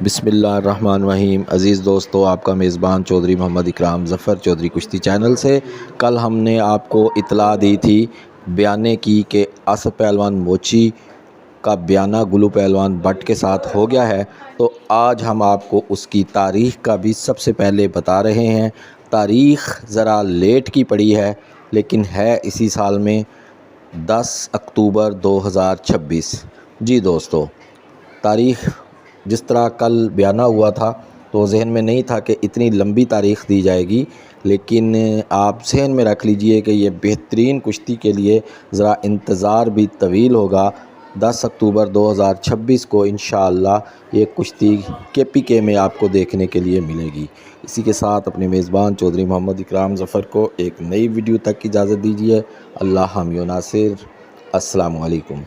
بسم اللہ الرحمن الرحیم۔ عزیز دوستو، آپ کا میزبان چودھری محمد اکرام ظفر چودھری کشتی چینل سے کل ہم نے آپ کو اطلاع دی تھی بیانے کی کہ اسد پہلوان موچی کا بیانہ گلو پہلوان بٹ کے ساتھ ہو گیا ہے، تو آج ہم آپ کو اس کی تاریخ کا بھی سب سے پہلے بتا رہے ہیں۔ تاریخ ذرا لیٹ کی پڑی ہے لیکن ہے اسی سال میں 10 اکتوبر 2026۔ جی دوستو، تاریخ جس طرح کل بیانہ ہوا تھا تو ذہن میں نہیں تھا کہ اتنی لمبی تاریخ دی جائے گی، لیکن آپ ذہن میں رکھ لیجئے کہ یہ بہترین کشتی کے لیے ذرا انتظار بھی طویل ہوگا۔ 10 اکتوبر 2026 کو انشاءاللہ یہ کشتی KPK میں آپ کو دیکھنے کے لیے ملے گی۔ اسی کے ساتھ اپنے میزبان چودھری محمد اکرام ظفر کو ایک نئی ویڈیو تک اجازت دیجیے۔ اللہ حامی و ناصر۔ السلام علیکم۔